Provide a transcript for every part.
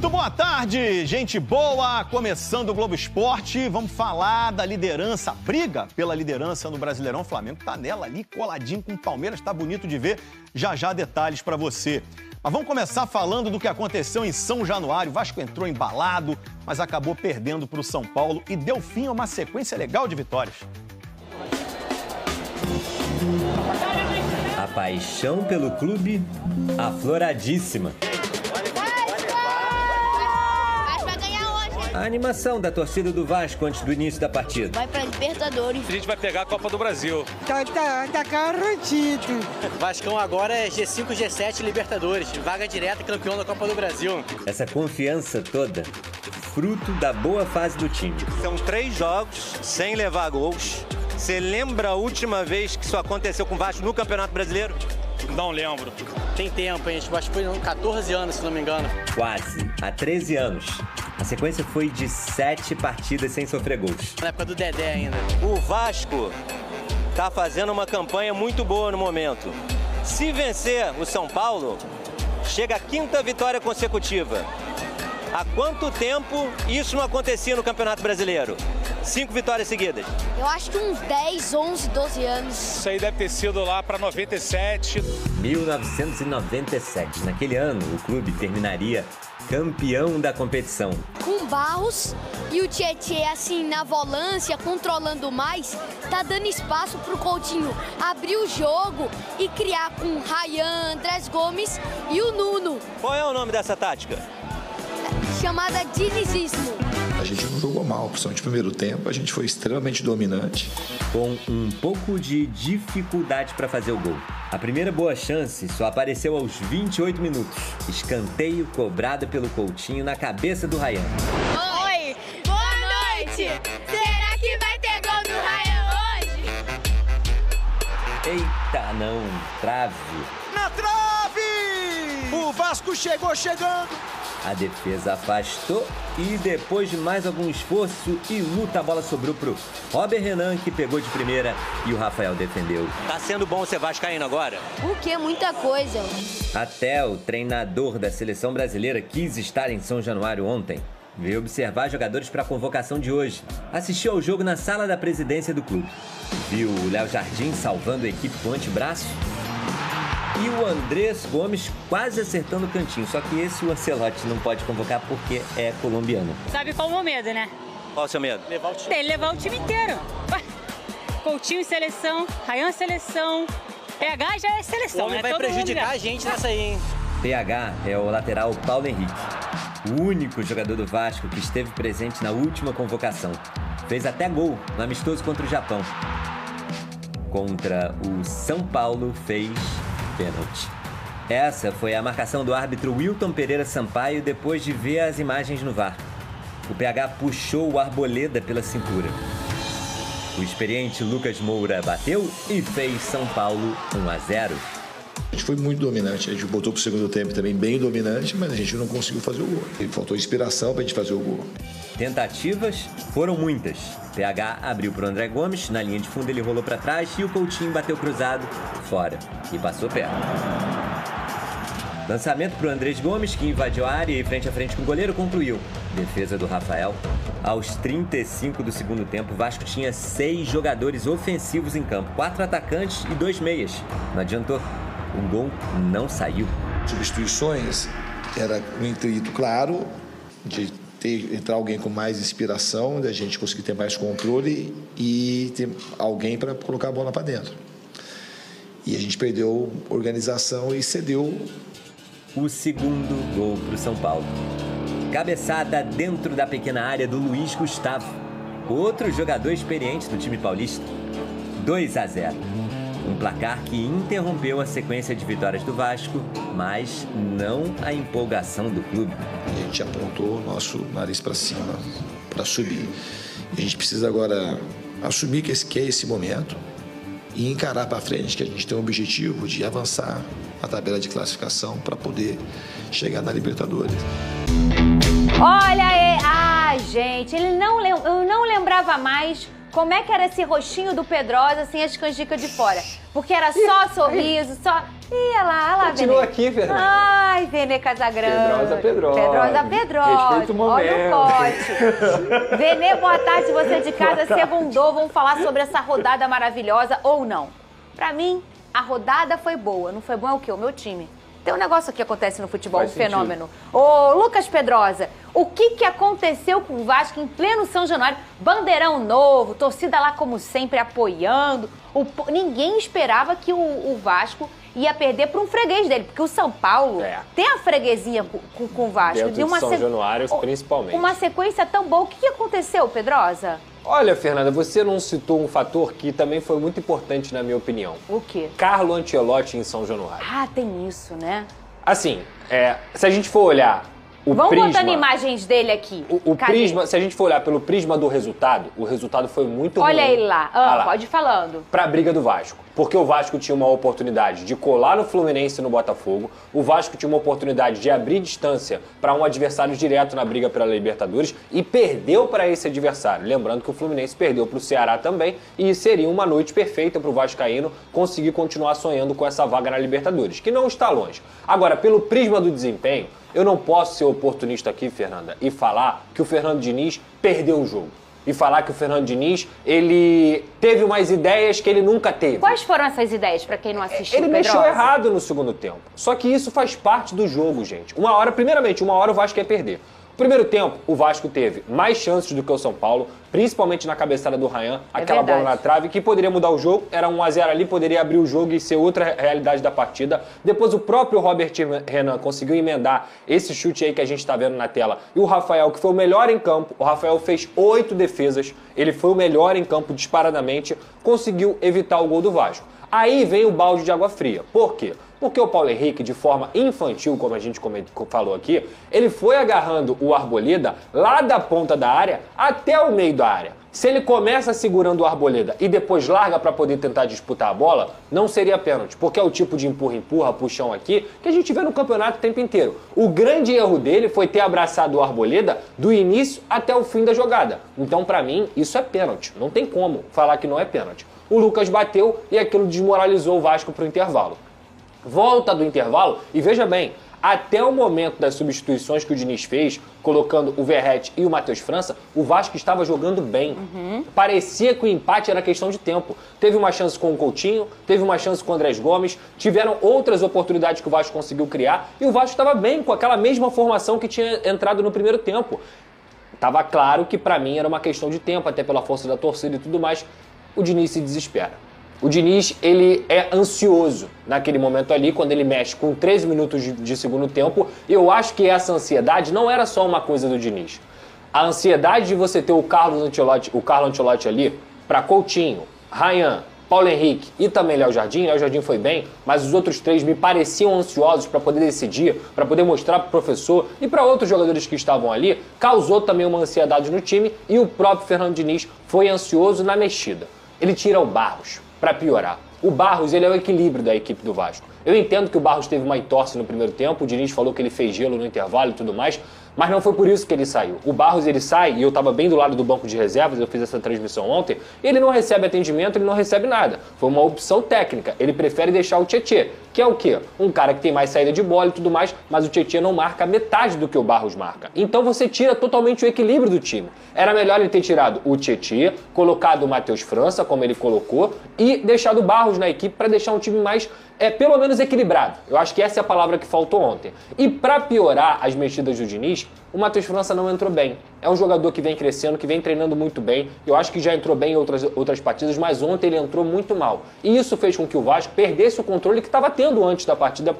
Muito boa tarde, gente boa! Começando o Globo Esporte, vamos falar da liderança, a briga pela liderança no Brasileirão. O Flamengo tá nela ali, coladinho com o Palmeiras, tá bonito de ver. Já já detalhes para você. Mas vamos começar falando do que aconteceu em São Januário. O Vasco entrou embalado, mas acabou perdendo para o São Paulo e deu fim a uma sequência legal de vitórias. A paixão pelo clube afloradíssima. A animação da torcida do Vasco antes do início da partida. Vai pra Libertadores. A gente vai pegar a Copa do Brasil. Tá garantido. Vascão agora é G5, G7 Libertadores. Vaga direta, campeão da Copa do Brasil. Essa confiança toda, fruto da boa fase do time. São 3 jogos sem levar gols. Você lembra a última vez que isso aconteceu com o Vasco no Campeonato Brasileiro? Não lembro. Tem tempo, hein? Acho que foi 14 anos, se não me engano. Quase, há 13 anos. A sequência foi de 7 partidas sem sofrer gols. Na época do Dedé ainda. O Vasco está fazendo uma campanha muito boa no momento. Se vencer o São Paulo, chega a 5ª vitória consecutiva. Há quanto tempo isso não acontecia no Campeonato Brasileiro? 5 vitórias seguidas. Eu acho que uns 10, 11, 12 anos. Isso aí deve ter sido lá para 97. 1997. Naquele ano, o clube terminaria campeão da competição. Com Barros e o Tietê, assim, na volância, controlando mais, tá dando espaço pro Coutinho abrir o jogo e criar com Ryan, Andrés Gomes e o Nuno. Qual é o nome dessa tática? Chamada dinizismo. A gente não jogou mal, principalmente no primeiro tempo, a gente foi extremamente dominante. Com um pouco de dificuldade para fazer o gol. A primeira boa chance só apareceu aos 28 minutos. Escanteio cobrado pelo Coutinho na cabeça do Ryan. Oi, boa noite! Será que vai ter gol do Ryan hoje? Eita, não, trave. Na trave! O Vasco chegou chegando. A defesa afastou e depois de mais algum esforço e luta, a bola sobrou pro Robert Renan, que pegou de primeira, e o Rafael defendeu. Tá sendo bom ser vascaíno agora? O que? Muita coisa. Até o treinador da seleção brasileira quis estar em São Januário ontem. Veio observar jogadores para a convocação de hoje. Assistiu ao jogo na sala da presidência do clube. Viu o Léo Jardim salvando a equipe com o antebraço. E o Andrés Gomes quase acertando o cantinho. Só que esse o Ancelotti não pode convocar porque é colombiano. Sabe qual é o meu medo, né? Qual o seu medo? Levar o time. Dele levar o time inteiro. Ué, Coutinho em seleção, Ryan em seleção, PH já é O seleção, homem né? vai Todo prejudicar mundo a gente nessa aí, hein? PH é o lateral Paulo Henrique. O único jogador do Vasco que esteve presente na última convocação. Fez até gol no amistoso contra o Japão. Contra o São Paulo fez pênalti. Essa foi a marcação do árbitro Wilton Pereira Sampaio depois de ver as imagens no VAR. O PH puxou o Arboleda pela cintura. O experiente Lucas Moura bateu e fez São Paulo 1-0. A gente foi muito dominante, a gente voltou pro segundo tempo também bem dominante, mas a gente não conseguiu fazer o gol. E faltou inspiração pra gente fazer o gol. Tentativas foram muitas. PH abriu para o André Gomes, na linha de fundo ele rolou para trás e o Coutinho bateu cruzado, fora, e passou perto. Lançamento para o Andrés Gomes, que invadiu a área e frente a frente com o goleiro concluiu. Defesa do Rafael. Aos 35 do segundo tempo, o Vasco tinha 6 jogadores ofensivos em campo, 4 atacantes e 2 meias. Não adiantou, o gol não saiu. Substituições era um intuito claro de entrar alguém com mais inspiração, da gente conseguir ter mais controle e ter alguém para colocar a bola para dentro. E a gente perdeu organização e cedeu. O segundo gol para o São Paulo. Cabeçada dentro da pequena área do Luiz Gustavo, outro jogador experiente do time paulista. 2-0. Um placar que interrompeu a sequência de vitórias do Vasco, mas não a empolgação do clube. A gente apontou o nosso nariz para cima, para subir. E a gente precisa agora assumir que é esse momento e encarar para frente, que a gente tem o objetivo de avançar a tabela de classificação para poder chegar na Libertadores. Olha, gente, eu não lembrava mais como é que era esse rostinho do Pedrosa sem as canjicas de fora? Porque era só sorriso, só... Olha lá, continua aqui, Fernanda. Ai, Vene Casagrande. Pedrosa. Respeita o momento. Olha o pote. Vene, boa tarde, você de casa, segundou. Vamos falar sobre essa rodada maravilhosa ou não. Pra mim, a rodada foi boa. Não foi bom é o quê? O meu time. Tem um negócio que acontece no futebol, um fenômeno. Ô, Lucas Pedrosa, o que aconteceu com o Vasco em pleno São Januário? Bandeirão novo, torcida lá como sempre apoiando. Ninguém esperava que o Vasco ia perder para um freguês dele, porque o São Paulo tem a freguesia com o Vasco. Dentro de São Januário, principalmente. Uma sequência tão boa. O que aconteceu, Pedrosa? Olha, Fernanda, você não citou um fator que também foi muito importante, na minha opinião. O quê? Carlo Ancelotti em São Januário. Ah, tem isso, né? Assim, se a gente for olhar o prisma... Vamos botando imagens dele aqui. O prisma, se a gente for olhar pelo prisma do resultado, o resultado foi muito ruim. Olha ele lá. Pode ir falando. Para a briga do Vasco. Porque o Vasco tinha uma oportunidade de colar no Fluminense e no Botafogo. O Vasco tinha uma oportunidade de abrir distância para um adversário direto na briga pela Libertadores e perdeu para esse adversário. Lembrando que o Fluminense perdeu para o Ceará também e seria uma noite perfeita para o vascaíno conseguir continuar sonhando com essa vaga na Libertadores, que não está longe. Agora, pelo prisma do desempenho, eu não posso ser oportunista aqui, Fernanda, e falar que o Fernando Diniz perdeu o jogo. E falar que o Fernando Diniz, ele teve umas ideias que ele nunca teve. Quais foram essas ideias, pra quem não assistiu? Ele mexeu errado no segundo tempo. Só que isso faz parte do jogo, gente. Primeiramente, uma hora o Vasco ia perder. Primeiro tempo, o Vasco teve mais chances do que o São Paulo, principalmente na cabeçada do Ryan, aquela bola na trave, que poderia mudar o jogo, era 1-0 ali, poderia abrir o jogo e ser outra realidade da partida. Depois o próprio Robert Renan conseguiu emendar esse chute aí que a gente está vendo na tela. E o Rafael, que foi o melhor em campo, o Rafael fez 8 defesas, ele foi o melhor em campo disparadamente, conseguiu evitar o gol do Vasco. Aí vem o balde de água fria. Por quê? Porque o Paulo Henrique, de forma infantil, como a gente falou aqui, ele foi agarrando o Arboleda lá da ponta da área até o meio da área. Se ele começa segurando o Arboleda e depois larga para poder tentar disputar a bola, não seria pênalti, porque é o tipo de empurra-empurra, puxão aqui, que a gente vê no campeonato o tempo inteiro. O grande erro dele foi ter abraçado o Arboleda do início até o fim da jogada. Então, para mim, isso é pênalti. Não tem como falar que não é pênalti. O Lucas bateu e aquilo desmoralizou o Vasco para o intervalo. Volta do intervalo e veja bem, até o momento das substituições que o Diniz fez, colocando o Verratti e o Matheus França, o Vasco estava jogando bem. Parecia que o empate era questão de tempo. Teve uma chance com o Coutinho, teve uma chance com o Andrés Gomes, tiveram outras oportunidades que o Vasco conseguiu criar e o Vasco estava bem com aquela mesma formação que tinha entrado no primeiro tempo. Tava claro que para mim era uma questão de tempo, até pela força da torcida e tudo mais. O Diniz se desespera. O Diniz, ele é ansioso naquele momento ali, quando ele mexe com 13 minutos de segundo tempo. Eu acho que essa ansiedade não era só uma coisa do Diniz. A ansiedade de você ter o Carlo Ancelotti ali, para Coutinho, Ryan, Paulo Henrique e também Léo Jardim. Léo Jardim foi bem, mas os outros três me pareciam ansiosos para poder decidir, para poder mostrar para o professor e para outros jogadores que estavam ali, causou também uma ansiedade no time e o próprio Fernando Diniz foi ansioso na mexida. Ele tira o Barros para piorar. O Barros, ele é o equilíbrio da equipe do Vasco. Eu entendo que o Barros teve uma entorse no primeiro tempo, o Diniz falou que ele fez gelo no intervalo e tudo mais, mas não foi por isso que ele saiu. O Barros, ele sai, e eu estava bem do lado do banco de reservas, eu fiz essa transmissão ontem, ele não recebe atendimento, ele não recebe nada. Foi uma opção técnica, ele prefere deixar o Tietê, que é o quê? Um cara que tem mais saída de bola e tudo mais, mas o Tietê não marca metade do que o Barros marca. Então você tira totalmente o equilíbrio do time. Era melhor ele ter tirado o Tietê, colocado o Matheus França, como ele colocou, e deixado o Barros na equipe para deixar um time mais, pelo menos equilibrado. Eu acho que essa é a palavra que faltou ontem. E para piorar as mexidas do Diniz, o Matheus França não entrou bem. É um jogador que vem crescendo, que vem treinando muito bem. Eu acho que já entrou bem em outras partidas, mas ontem ele entrou muito mal. E isso fez com que o Vasco perdesse o controle que estava tendo antes da partida,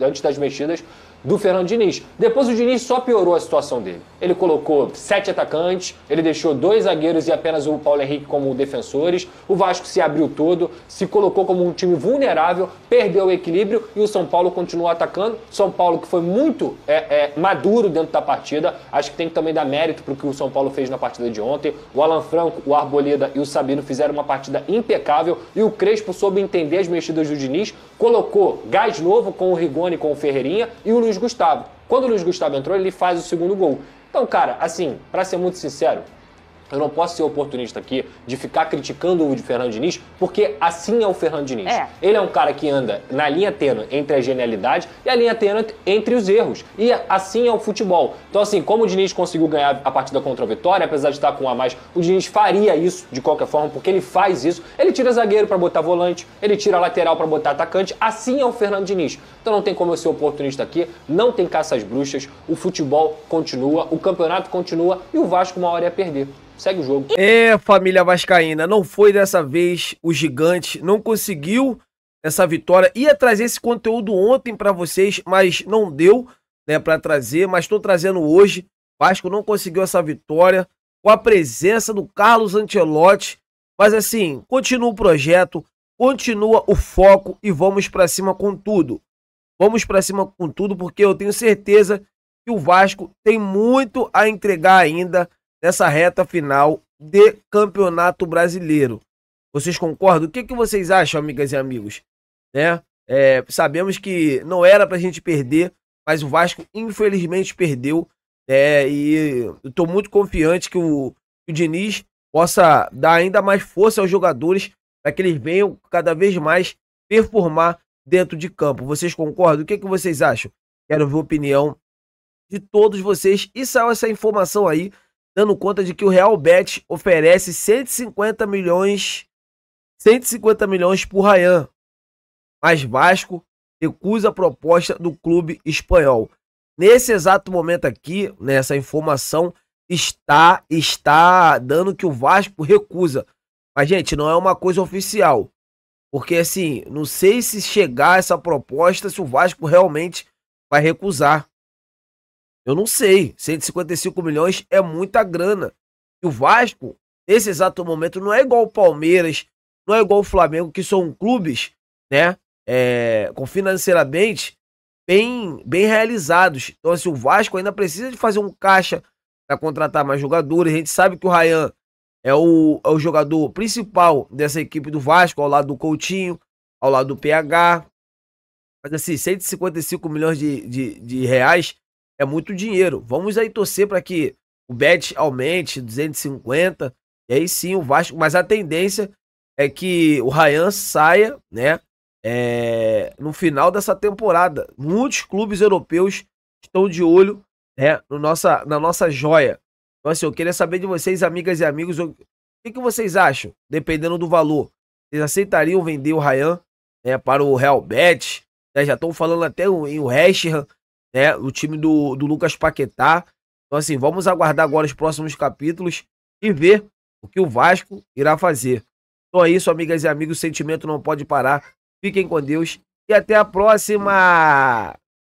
antes das mexidas do Fernando Diniz. Depois o Diniz só piorou a situação dele. Ele colocou 7 atacantes, ele deixou 2 zagueiros e apenas o Paulo Henrique como defensores. O Vasco se abriu todo, se colocou como um time vulnerável, perdeu o equilíbrio e o São Paulo continuou atacando. São Paulo que foi muito maduro dentro da partida. Acho que tem que também dar mérito para o que o São Paulo fez na partida de ontem. O Alan Franco, o Arboleda e o Sabino fizeram uma partida impecável e o Crespo soube entender as mexidas do Diniz, colocou gás novo com o Rigoni, com o Ferreirinha e o Luiz Gustavo. Quando o Luiz Gustavo entrou, ele faz o segundo gol. Então, cara, assim, pra ser muito sincero, Eu não posso ser oportunista aqui de ficar criticando o Fernando Diniz, porque assim é o Fernando Diniz. Ele é um cara que anda na linha tênue entre a genialidade e a linha tênue entre os erros. E assim é o futebol. Então, assim, como o Diniz conseguiu ganhar a partida contra a Vitória, apesar de estar com um a mais, o Diniz faria isso de qualquer forma, porque ele faz isso. Ele tira zagueiro para botar volante, ele tira lateral para botar atacante. Assim é o Fernando Diniz. Então não tem como eu ser oportunista aqui, não tem caça às bruxas, o futebol continua, o campeonato continua e o Vasco uma hora ia perder. Segue o jogo. Família vascaína, não foi dessa vez. O gigante não conseguiu essa vitória. Ia trazer esse conteúdo ontem pra vocês, mas não deu, né, pra trazer. Mas tô trazendo hoje. Vasco não conseguiu essa vitória com a presença do Carlos Ancelotti. Mas assim, continua o projeto, continua o foco e vamos pra cima com tudo. Vamos pra cima com tudo, porque eu tenho certeza que o Vasco tem muito a entregar ainda nessa reta final de Campeonato Brasileiro. Vocês concordam? O que vocês acham, amigas e amigos? Né? Sabemos que não era pra gente perder, mas o Vasco infelizmente perdeu. E eu tô muito confiante que o Diniz possa dar ainda mais força aos jogadores para que eles venham cada vez mais performar dentro de campo. Vocês concordam? O que vocês acham? Quero ver a opinião de todos vocês. E saiu essa informação aí, dando conta de que o Real Betis oferece 150 milhões por Ryan. Mas Vasco recusa a proposta do clube espanhol. Nesse exato momento aqui, nessa informação, está dando que o Vasco recusa. Mas, gente, não é uma coisa oficial. Porque, assim, não sei se chegar essa proposta, se o Vasco realmente vai recusar. Eu não sei, 155 milhões é muita grana. E o Vasco, nesse exato momento, não é igual o Palmeiras, não é igual o Flamengo, que são clubes, né, com financeiramente bem realizados. Então, assim, o Vasco ainda precisa de fazer um caixa para contratar mais jogadores. A gente sabe que o Ryan é o jogador principal dessa equipe do Vasco, ao lado do Coutinho, ao lado do PH. Mas, assim, 155 milhões de reais é muito dinheiro. Vamos aí torcer para que o Bet aumente 250. E aí sim o Vasco. Mas a tendência é que o Ryan saia, né? No final dessa temporada. Muitos clubes europeus estão de olho, né, na nossa joia. Então, assim, eu queria saber de vocês, amigas e amigos, o que vocês acham, dependendo do valor? Vocês aceitariam vender o Ryan, né, para o Real Betis? Né, já estão falando até em o West Ham, né, o time do Lucas Paquetá. Então, assim, vamos aguardar agora os próximos capítulos e ver o que o Vasco irá fazer. Então é isso, amigas e amigos, o sentimento não pode parar. Fiquem com Deus e até a próxima!